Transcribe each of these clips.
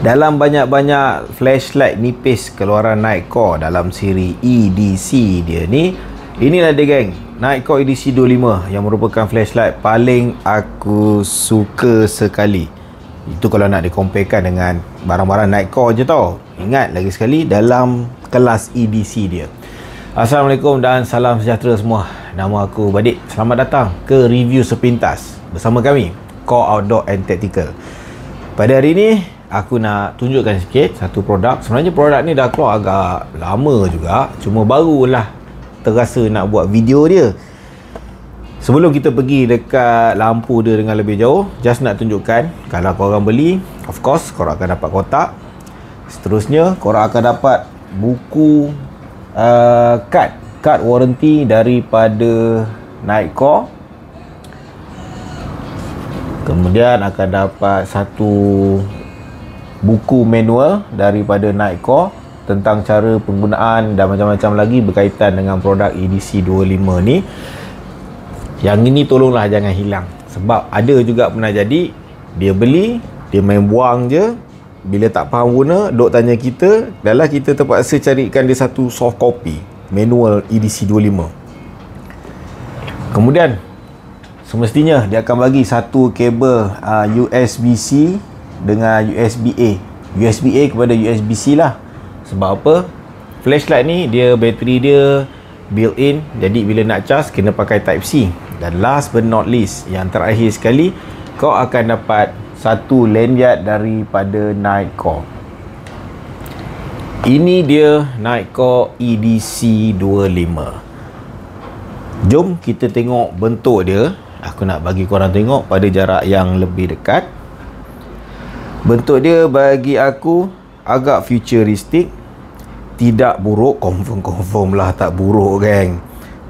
Dalam banyak-banyak flashlight nipis keluaran Nitecore dalam siri EDC dia ni, inilah dia geng, Nitecore EDC 25 yang merupakan flashlight paling aku suka sekali. Itu kalau nak dikomparekan dengan barang-barang Nitecore je tau. Ingat lagi sekali dalam kelas EDC dia. Assalamualaikum dan salam sejahtera semua. Nama aku Badik. Selamat datang ke review sepintas bersama kami, Core Outdoor and Tactical. Pada hari ni aku nak tunjukkan sikit satu produk. Sebenarnya produk ni dah keluar agak lama juga, cuma barulah terasa nak buat video dia. Sebelum kita pergi dekat lampu dia dengan lebih jauh, just nak tunjukkan, kalau korang beli, of course korang akan dapat kotak. Seterusnya korang akan dapat buku kad warranty daripada Nitecore. Kemudian akan dapat satu buku manual daripada Nitecore tentang cara penggunaan dan macam-macam lagi berkaitan dengan produk EDC 25 ni. Yang ini tolonglah jangan hilang, sebab ada juga pernah jadi dia beli, dia main buang je. Bila tak faham guna, duk tanya kita, dah lah kita terpaksa carikan dia satu soft copy manual EDC 25. Kemudian semestinya dia akan bagi satu kabel USB-C dengan USB-A. USB-A kepada USB-C lah. Sebab apa? Flashlight ni dia bateri dia built-in, jadi bila nak charge kena pakai Type-C. Dan last but not least, yang terakhir sekali, kau akan dapat satu lanyard daripada Nitecore. Ini dia Nitecore EDC 25. Jom kita tengok bentuk dia. Aku nak bagi korang tengok pada jarak yang lebih dekat. Bentuk dia bagi aku agak futuristik. Tidak buruk, confirm lah tak buruk geng.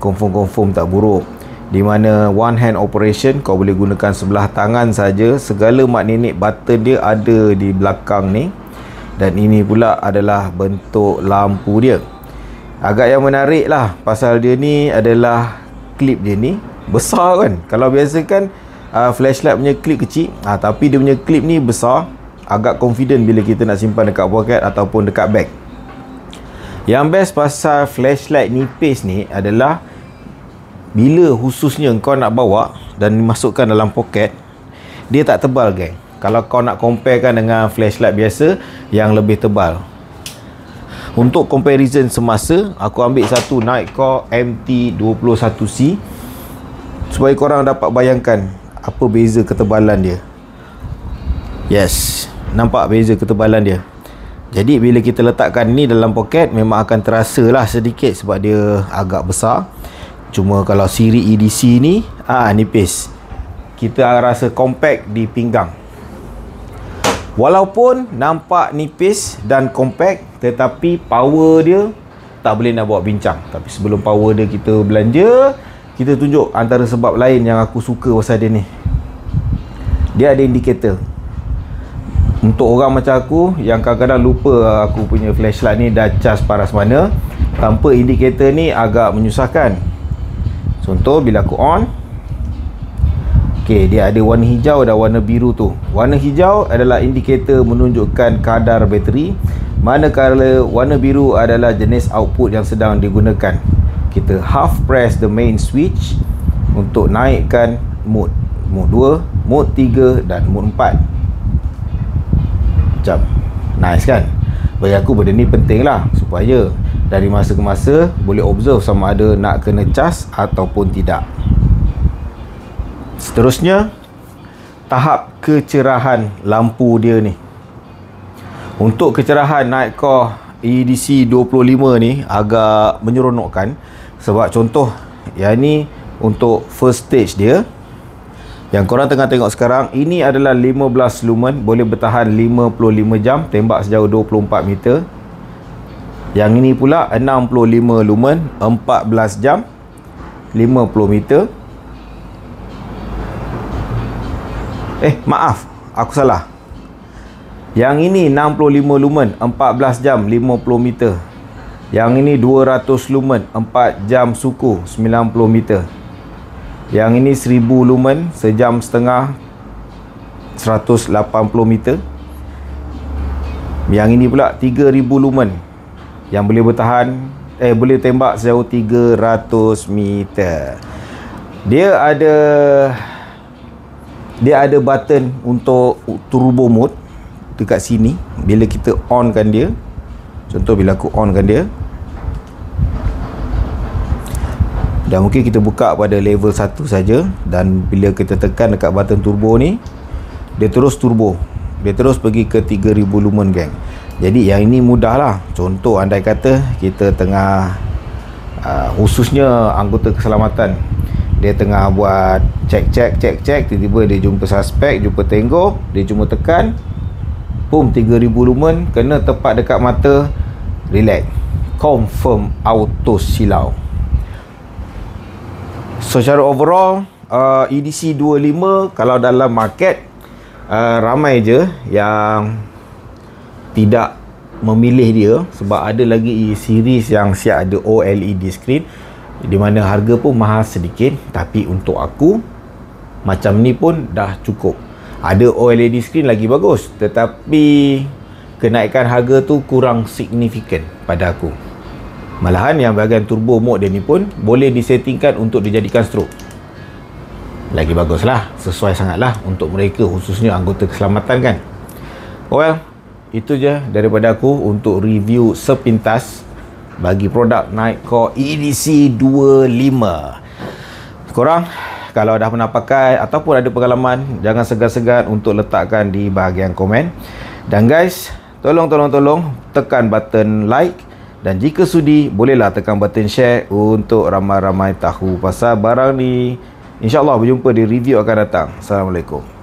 Confirm tak buruk. Di mana one hand operation, kau boleh gunakan sebelah tangan saja. Segala mak nenek button dia ada di belakang ni. Dan ini pula adalah bentuk lampu dia. Agak yang menarik lah, pasal dia ni adalah klip dia ni besar kan. Kalau biasa kan flashlight punya klip kecil, tapi dia punya klip ni besar. Agak confident bila kita nak simpan dekat poket ataupun dekat bag. Yang best pasal flashlight nipis ni adalah bila khususnya kau nak bawa dan masukkan dalam poket, dia tak tebal geng. Kalau kau nak comparekan dengan flashlight biasa yang lebih tebal. Untuk comparison semasa, aku ambil satu Nitecore MT21C supaya korang dapat bayangkan apa beza ketebalan dia. Yes, nampak beza ketebalan dia. Jadi bila kita letakkan ni dalam poket, memang akan terasa lah sedikit sebab dia agak besar. Cuma kalau siri EDC ni nipis, kita rasa compact di pinggang. Walaupun nampak nipis dan compact, tetapi power dia tak boleh nak bawa bincang. Tapi sebelum power dia kita belanja, kita tunjuk antara sebab lain yang aku suka pasal dia ni. Dia ada indikator. Untuk orang macam aku yang kadang-kadang lupa aku punya flashlight ni dah cas paras mana, tanpa indikator ni agak menyusahkan. Contoh bila aku on, dia ada warna hijau dan warna biru tu. Warna hijau adalah indikator menunjukkan kadar bateri, manakala warna biru adalah jenis output yang sedang digunakan. Kita half press the main switch untuk naikkan mode 2, mode 3 dan mode 4. Macam nice kan? Bagi aku benda ni penting lah, supaya dari masa ke masa boleh observe sama ada nak kena cas ataupun tidak. Seterusnya, tahap kecerahan lampu dia ni. Untuk kecerahan Nitecore EDC 25 ni agak menyeronokkan. Sebab contoh, yang ni untuk first stage dia, yang korang tengah tengok sekarang, ini adalah 15 lumen, boleh bertahan 55 jam, tembak sejauh 24 meter. Yang ini pula 65 lumen, 14 jam, 50 meter. Maaf, aku salah. Yang ini 65 lumen, 14 jam, 50 meter. Yang ini 200 lumen, 4 jam suku, 90 meter. Yang ini 1000 lumen, sejam setengah, 180 meter. Yang ini pula 3000 lumen yang boleh bertahan, boleh tembak sejauh 300 meter. Dia ada button untuk turbo mode dekat sini. Bila kita onkan dia, contoh bila aku onkan dia, dan mungkin kita buka pada level 1 saja, dan bila kita tekan dekat button turbo ni, dia terus turbo, dia terus pergi ke 3000 lumen geng. Jadi yang ini mudah lah. Contoh andai kata kita tengah khususnya anggota keselamatan, dia tengah buat cek, tiba-tiba dia jumpa suspek, jumpa tengok, dia cuma tekan, boom, 3000 lumen, kena tepat dekat mata, relax, confirm auto silau. So secara overall, EDC 25 kalau dalam market, ramai je yang tidak memilih dia, sebab ada lagi series yang siap ada OLED screen, di mana harga pun mahal sedikit. Tapi untuk aku, macam ni pun dah cukup. Ada OLED screen lagi bagus, tetapi kenaikan harga tu kurang signifikan pada aku. Malahan yang bahagian turbo mode dia ni pun boleh disettingkan untuk dijadikan strobe. Lagi baguslah, sesuai sangatlah untuk mereka, khususnya anggota keselamatan kan. Well, itu je daripada aku untuk review sepintas bagi produk Nightcore EDC 25. Korang kalau dah pernah pakai ataupun ada pengalaman, jangan segan-segan untuk letakkan di bahagian komen. Dan guys, tolong tekan button like, dan jika sudi bolehlah tekan button share untuk ramai-ramai tahu pasal barang ni. InsyaAllah berjumpa di review akan datang. Assalamualaikum.